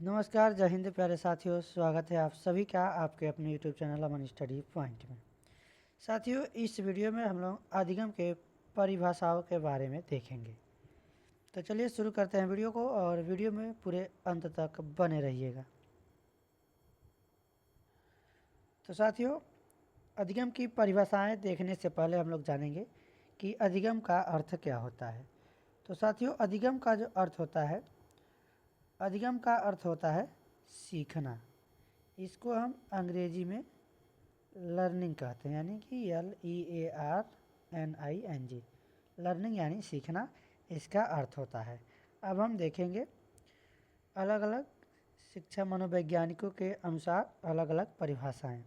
नमस्कार, जय हिंद प्यारे साथियों। स्वागत है आप सभी का आपके अपने यूट्यूब चैनल अमन स्टडी पॉइंट में। साथियों, इस वीडियो में हम लोग अधिगम के परिभाषाओं के बारे में देखेंगे। तो चलिए शुरू करते हैं वीडियो को, और वीडियो में पूरे अंत तक बने रहिएगा। तो साथियों, अधिगम की परिभाषाएं देखने से पहले हम लोग जानेंगे कि अधिगम का अर्थ क्या होता है। तो साथियों, अधिगम का जो अर्थ होता है, अधिगम का अर्थ होता है सीखना। इसको हम अंग्रेजी में लर्निंग कहते हैं, यानी कि LEARNING। लर्निंग यानी सीखना, इसका अर्थ होता है। अब हम देखेंगे अलग अलग शिक्षा मनोवैज्ञानिकों के अनुसार अलग अलग परिभाषाएं।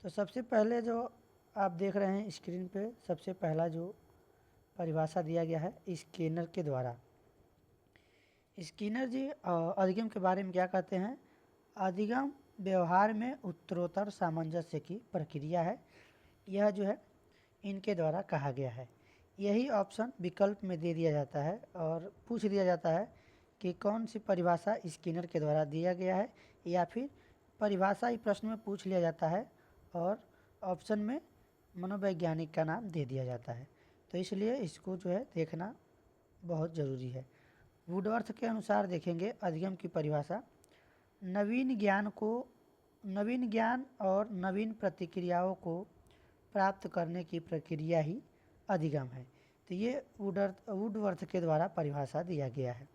तो सबसे पहले जो आप देख रहे हैं स्क्रीन पे, सबसे पहला जो परिभाषा दिया गया है स्किनर के द्वारा। स्किनर जी अधिगम के बारे में क्या कहते हैं? अधिगम व्यवहार में उत्तरोत्तर सामंजस्य की प्रक्रिया है। यह जो है इनके द्वारा कहा गया है। यही ऑप्शन विकल्प में दे दिया जाता है और पूछ दिया जाता है कि कौन सी परिभाषा स्किनर के द्वारा दिया गया है, या फिर परिभाषा ही प्रश्न में पूछ लिया जाता है और ऑप्शन में मनोवैज्ञानिक का नाम दे दिया जाता है। तो इसलिए इसको जो है देखना बहुत ज़रूरी है। वुडवर्थ के अनुसार देखेंगे अधिगम की परिभाषा, नवीन ज्ञान और नवीन प्रतिक्रियाओं को प्राप्त करने की प्रक्रिया ही अधिगम है। तो ये वुडवर्थ के द्वारा परिभाषा दिया गया है।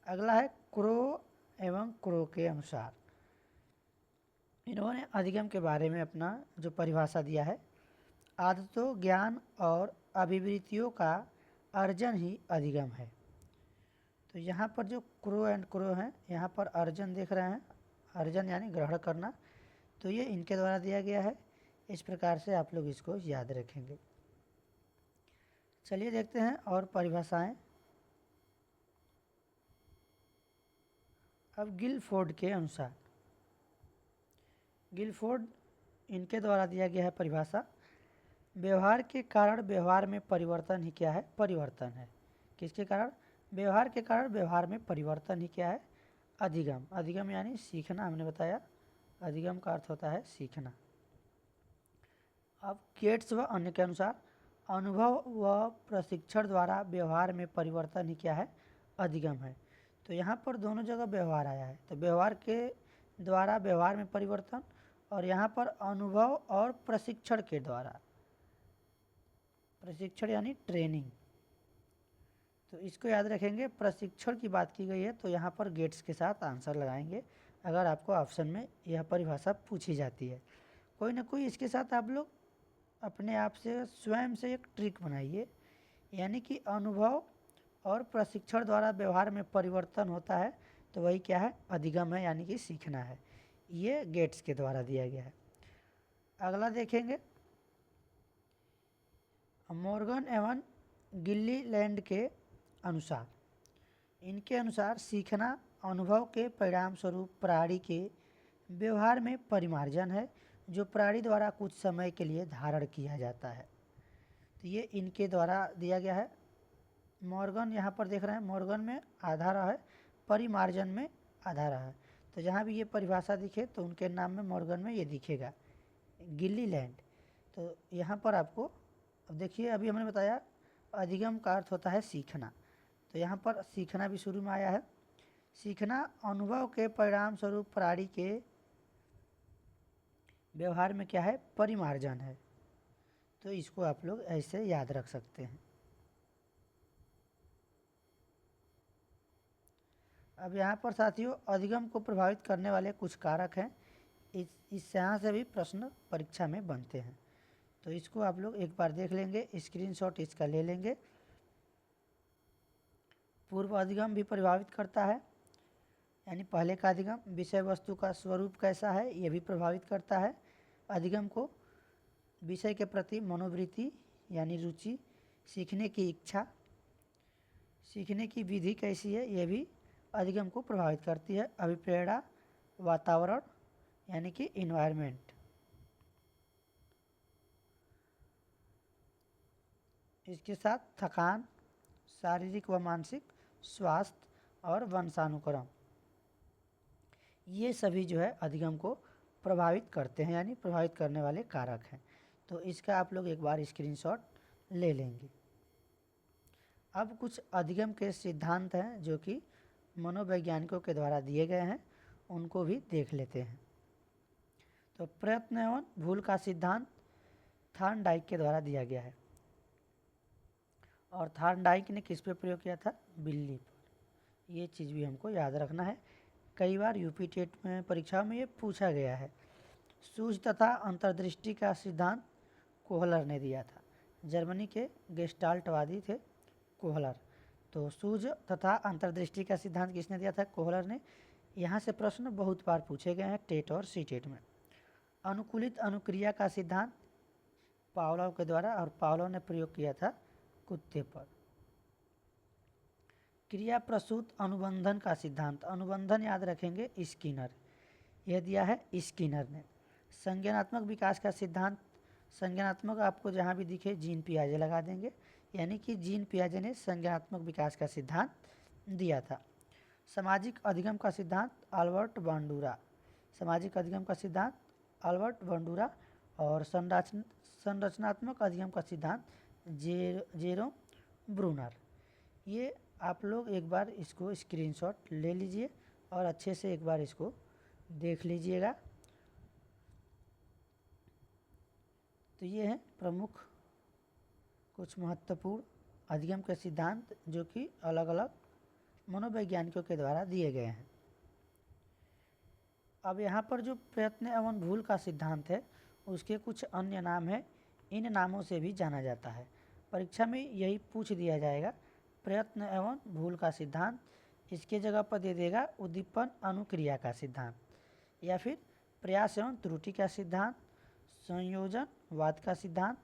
अगला है क्रो एवं क्रो के अनुसार। इन्होंने अधिगम के बारे में अपना जो परिभाषा दिया है, आदतों, ज्ञान और अभिवृत्तियों का अर्जन ही अधिगम है। तो यहाँ पर जो क्रो एंड क्रो हैं, यहाँ पर अर्जन देख रहे हैं, अर्जन यानी ग्रहण करना, तो ये इनके द्वारा दिया गया है। इस प्रकार से आप लोग इसको याद रखेंगे। चलिए देखते हैं और परिभाषाएं। अब गिलफोर्ड के अनुसार, गिलफोर्ड इनके द्वारा दिया गया है परिभाषा, व्यवहार के कारण व्यवहार में परिवर्तन ही क्या है? परिवर्तन है। किसके कारण? व्यवहार के कारण व्यवहार में परिवर्तन ही क्या है? अधिगम। अधिगम यानी सीखना, हमने बताया अधिगम का अर्थ होता है सीखना। अब गेट्स व अन्य के अनुसार, अनुभव व प्रशिक्षण द्वारा व्यवहार में परिवर्तन ही क्या है? अधिगम है। तो यहाँ पर दोनों जगह व्यवहार आया है, तो व्यवहार के द्वारा व्यवहार में परिवर्तन, और यहाँ पर अनुभव और प्रशिक्षण के द्वारा, प्रशिक्षण यानी ट्रेनिंग। तो इसको याद रखेंगे। प्रशिक्षण की बात की गई है तो यहाँ पर गेट्स के साथ आंसर लगाएंगे अगर आपको ऑप्शन में यह परिभाषा पूछी जाती है। कोई ना कोई इसके साथ आप लोग अपने आप से स्वयं से एक ट्रिक बनाइए, यानी कि अनुभव और प्रशिक्षण द्वारा व्यवहार में परिवर्तन होता है, तो वही क्या है? अधिगम है, यानी कि सीखना है। ये गेट्स के द्वारा दिया गया है। अगला देखेंगे मॉर्गन एवं गिल्लीलैंड के अनुसार। इनके अनुसार सीखना अनुभव के परिणाम स्वरूप प्राणी के व्यवहार में परिमार्जन है, जो प्राणी द्वारा कुछ समय के लिए धारण किया जाता है। तो ये इनके द्वारा दिया गया है। मॉर्गन यहाँ पर देख रहे हैं, मॉर्गन में आधा रहा है, परिमार्जन में आधा रहा है। तो जहाँ भी ये परिभाषा दिखे तो उनके नाम में मॉर्गन में ये दिखेगा गिल्लीलैंड। तो यहाँ पर आपको अब देखिए, अभी हमने बताया अधिगम का अर्थ होता है सीखना, तो यहाँ पर सीखना भी शुरू में आया है। सीखना अनुभव के परिणाम स्वरूप प्राणी के व्यवहार में क्या है? परिमार्जन है। तो इसको आप लोग ऐसे याद रख सकते हैं। अब यहाँ पर साथियों अधिगम को प्रभावित करने वाले कुछ कारक हैं। इस यहाँ से भी प्रश्न परीक्षा में बनते हैं, तो इसको आप लोग एक बार देख लेंगे, स्क्रीनशॉट इसका ले लेंगे। पूर्व अधिगम भी प्रभावित करता है, यानी पहले का अधिगम। विषय वस्तु का स्वरूप कैसा है, ये भी प्रभावित करता है अधिगम को। विषय के प्रति मनोवृत्ति यानी रुचि, सीखने की इच्छा, सीखने की विधि कैसी है, ये भी अधिगम को प्रभावित करती है। अभिप्रेरणा, वातावरण यानी कि इन्वायरमेंट, इसके साथ थकान, शारीरिक व मानसिक स्वास्थ्य और वंशानुक्रम। ये सभी जो है अधिगम को प्रभावित करते हैं, यानी प्रभावित करने वाले कारक हैं। तो इसका आप लोग एक बार स्क्रीनशॉट ले लेंगे। अब कुछ अधिगम के सिद्धांत हैं जो कि मनोवैज्ञानिकों के द्वारा दिए गए हैं, उनको भी देख लेते हैं। तो प्रयत्न एवं भूल का सिद्धांत थॉर्नडाइक के द्वारा दिया गया है, और थॉर्नडाइक ने किस पे प्रयोग किया था? बिल्ली पर। ये चीज़ भी हमको याद रखना है, कई बार यूपी टेट में परीक्षा में ये पूछा गया है। सूझ तथा अंतर्दृष्टि का सिद्धांत कोहलर ने दिया था। जर्मनी के गेस्टाल्टवादी थे कोहलर। तो सूझ तथा अंतर्दृष्टि का सिद्धांत किसने दिया था? कोहलर ने। यहाँ से प्रश्न बहुत बार पूछे गए हैं टेट और सी टेट में। अनुकूलित अनुक्रिया का सिद्धांत पावलोव के द्वारा, और पावलोव ने प्रयोग किया था कुत्ते पर। क्रिया प्रसूत अनुबंधन का सिद्धांत, अनुबंधन याद रखेंगे स्किनर, यह दिया है स्किनर ने। संज्ञानात्मक विकास का सिद्धांत, संज्ञानात्मक आपको जहाँ भी दिखे जीन पियाजे लगा देंगे, यानी कि जीन पियाजे ने संज्ञानात्मक विकास का सिद्धांत दिया था। सामाजिक अधिगम का सिद्धांत अल्बर्ट बांडुरा, सामाजिक अधिगम का सिद्धांत अल्बर्ट बांडुरा। और संरचनात्मक अधिगम का सिद्धांत जेरोम ब्रूनर। ये आप लोग एक बार इसको स्क्रीनशॉट ले लीजिए और अच्छे से एक बार इसको देख लीजिएगा। तो ये हैं प्रमुख कुछ महत्वपूर्ण अधिगम के सिद्धांत जो कि अलग अलग मनोवैज्ञानिकों के द्वारा दिए गए हैं। अब यहाँ पर जो प्रयत्न एवं भूल का सिद्धांत है उसके कुछ अन्य नाम हैं, इन नामों से भी जाना जाता है। परीक्षा में यही पूछ दिया जाएगा, प्रयत्न एवं भूल का सिद्धांत, इसके जगह पर दे देगा उद्दीपन अनुक्रिया का सिद्धांत, या फिर प्रयास एवं त्रुटि का सिद्धांत, संयोजनवाद का सिद्धांत,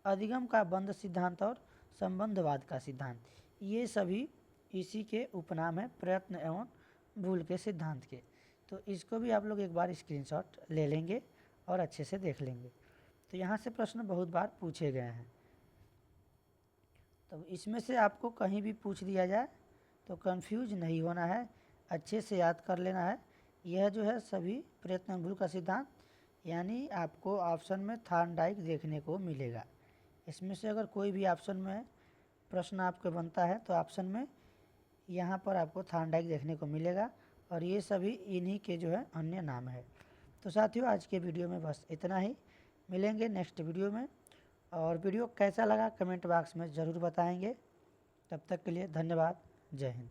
अधिगम का बंध सिद्धांत और संबंधवाद का सिद्धांत। ये सभी इसी के उपनाम हैं प्रयत्न एवं भूल के सिद्धांत के। तो इसको भी आप लोग एक बार स्क्रीनशॉट ले लेंगे और अच्छे से देख लेंगे। तो यहाँ से प्रश्न बहुत बार पूछे गए हैं, तो इसमें से आपको कहीं भी पूछ दिया जाए तो कंफ्यूज नहीं होना है, अच्छे से याद कर लेना है। यह जो है सभी प्रयत्न भूल का सिद्धांत, यानी आपको ऑप्शन में थॉर्नडाइक देखने को मिलेगा। इसमें से अगर कोई भी ऑप्शन में प्रश्न आपको बनता है तो ऑप्शन में यहाँ पर आपको थॉर्नडाइक देखने को मिलेगा, और ये सभी इन्हीं के जो है अन्य नाम है। तो साथियों आज के वीडियो में बस इतना ही, मिलेंगे नेक्स्ट वीडियो में। और वीडियो कैसा लगा कमेंट बॉक्स में ज़रूर बताएंगे। तब तक के लिए धन्यवाद, जय हिंद।